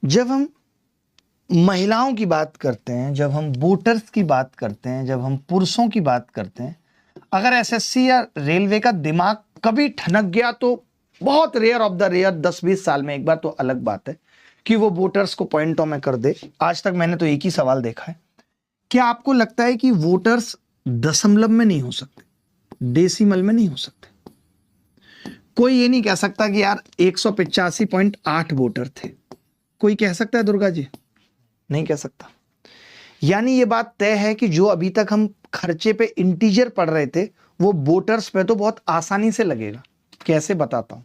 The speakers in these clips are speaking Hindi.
जब हम महिलाओं की बात करते हैं, जब हम वोटर्स की बात करते हैं, जब हम पुरुषों की बात करते हैं, अगर एसएससी या रेलवे का दिमाग कभी ठनक गया तो बहुत रेयर ऑफ द रेयर 10-20 साल में एक बार तो अलग बात है कि वो वोटर्स को पॉइंटों में कर दे। आज तक मैंने तो एक ही सवाल देखा है, क्या आपको लगता है कि वोटर्स दशमलव में नहीं हो सकते, डेसिमल में नहीं हो सकते? कोई ये नहीं कह सकता कि यार 185.8 वोटर थे, कोई कह सकता है दुर्गा जी? नहीं कह सकता। यानी ये बात तय है कि जो अभी तक हम खर्चे पे इंटीजर पढ़ रहे थे वो वोटर्स पे तो बहुत आसानी से लगेगा। कैसे बताता हूं।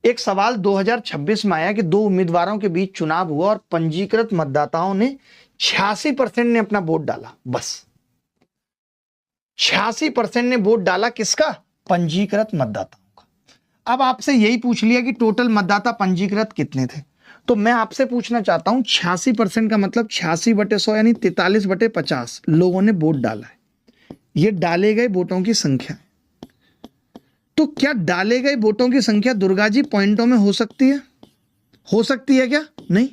एक सवाल 2026 में आया कि दो उम्मीदवारों के बीच चुनाव हुआ और पंजीकृत मतदाताओं ने 86% ने अपना वोट डाला। बस 86% ने वोट डाला, किसका? पंजीकृत मतदाताओं का। अब आपसे यही पूछ लिया कि टोटल मतदाता पंजीकृत कितने थे, तो मैं आपसे पूछना चाहता हूं 86% का मतलब 86/100 यानी 43/50 लोगों ने वोट डाला है। ये डाले गए वोटों की संख्या है। तो क्या डाले गए वोटों की संख्या दुर्गा जी पॉइंटों में हो सकती है? हो सकती है क्या? नहीं।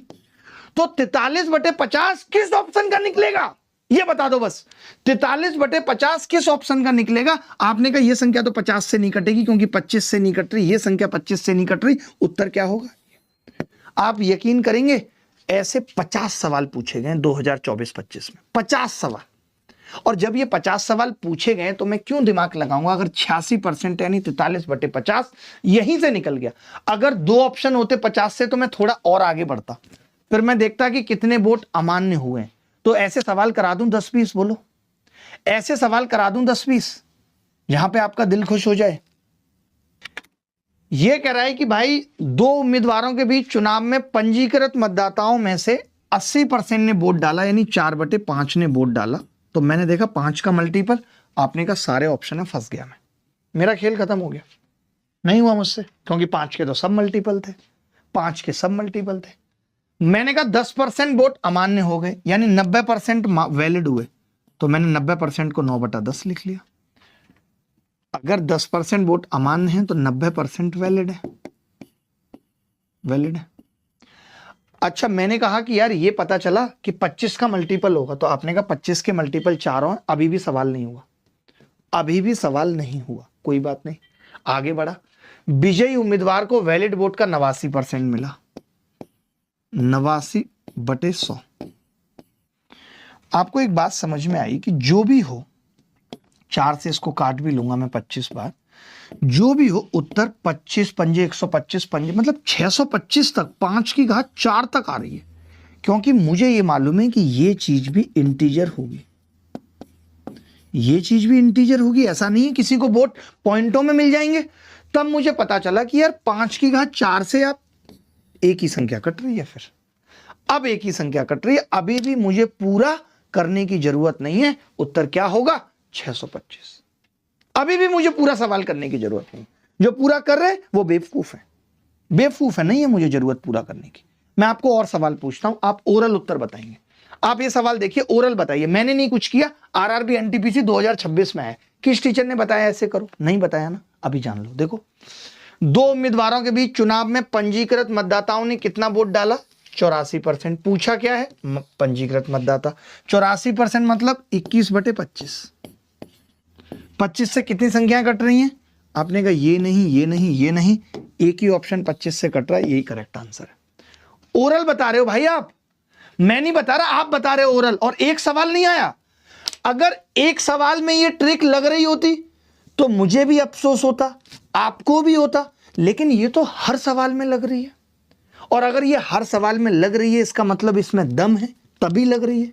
तो 43/50 किस ऑप्शन का निकलेगा ये बता दो बस। 43/50 किस ऑप्शन का निकलेगा? आपने कहा यह संख्या तो 50 से नहीं कटेगी क्योंकि 25 से नहीं कट रही, यह संख्या 25 से नहीं कट रही। उत्तर क्या होगा? आप यकीन करेंगे ऐसे 50 सवाल पूछे गए 2024-25 में, 50 सवाल। और जब ये 50 सवाल पूछे गए तो मैं क्यों दिमाग लगाऊंगा अगर 86% यानी 43/50 यहीं से निकल गया। अगर दो ऑप्शन होते 50 से तो मैं थोड़ा और आगे बढ़ता, फिर मैं देखता कि कितने वोट अमान्य हुए। तो ऐसे सवाल करा दूं 10-20, बोलो ऐसे सवाल करा दूं 10-20 यहां पे आपका दिल खुश हो जाए। यह कह रहा है कि भाई दो उम्मीदवारों के बीच चुनाव में पंजीकृत मतदाताओं में से 80% ने वोट डाला यानी 4/5 ने वोट डाला। तो मैंने देखा 5 का मल्टीपल, आपने कहा सारे ऑप्शन है, फंस गया मैं, मेरा खेल खत्म हो गया। नहीं हुआ मुझसे क्योंकि 5 के तो सब मल्टीपल थे, 5 के सब मल्टीपल थे। मैंने कहा 10% वोट अमान्य हो गए यानी 90% वैलिड हुए, तो मैंने 90% को 9/10 लिख लिया। अगर 10% वोट अमान्य है तो 90% वैलिड है, वैलिड है। अच्छा, मैंने कहा कि यार ये पता चला कि 25 का मल्टीपल होगा, तो आपने कहा 25 के मल्टीपल 4 हैं। अभी भी सवाल नहीं हुआ, अभी भी सवाल नहीं हुआ। कोई बात नहीं, आगे बढ़ा। विजयी उम्मीदवार को वैलिड वोट का 89% मिला, 89/100। आपको एक बात समझ में आई कि जो भी हो, 4 से इसको काट भी लूंगा मैं 25 बार, जो भी हो उत्तर 25 पंजे 125 पंजे मतलब 625 तक, 5 की घात 4 तक आ रही है। क्योंकि मुझे ये मालूम है कि ये चीज भी इंटीजर होगी, ये चीज भी इंटीजर होगी। ऐसा नहीं है किसी को वोट पॉइंटों में मिल जाएंगे। तब मुझे पता चला कि यार 5 की घात 4 से आप एक ही संख्या कट रही है। फिर अब एक ही संख्या कट रही है, अभी भी मुझे पूरा करने की जरूरत नहीं है। उत्तर क्या होगा? 625। अभी भी मुझे पूरा सवाल करने की जरूरत नहीं। जो पूरा कर रहे हैं वो बेवकूफ है, बेवकूफ है, नहीं है मुझे जरूरत पूरा करने की। मैं आपको और सवाल पूछता हूं, आप ओरल उत्तर बताएंगे। आप ये सवाल देखिए, ओरल बताइए। मैंने नहीं कुछ किया, आरआरबी एनटीपीसी 2026 में आया। किस टीचर ने बताया ऐसे करो? नहीं बताया ना, अभी जान लो। देखो, दो उम्मीदवारों के बीच चुनाव में पंजीकृत मतदाताओं ने कितना वोट डाला? 84%। पूछा क्या है? पंजीकृत मतदाता। 84% मतलब 21/25। 25 से कितनी संख्याएं कट रही हैं? आपने कहा ये नहीं, ये नहीं, ये नहीं, एक ही ऑप्शन 25 से कट रहा है, यही करेक्ट आंसर है। ओरल बता रहे हो भाई आप, मैं नहीं बता रहा, आप बता रहे हो ओरल। और एक सवाल नहीं आया। अगर एक सवाल में ये ट्रिक लग रही होती तो मुझे भी अफसोस होता, आपको भी होता, लेकिन ये तो हर सवाल में लग रही है। और अगर ये हर सवाल में लग रही है इसका मतलब इसमें दम है, तभी लग रही है।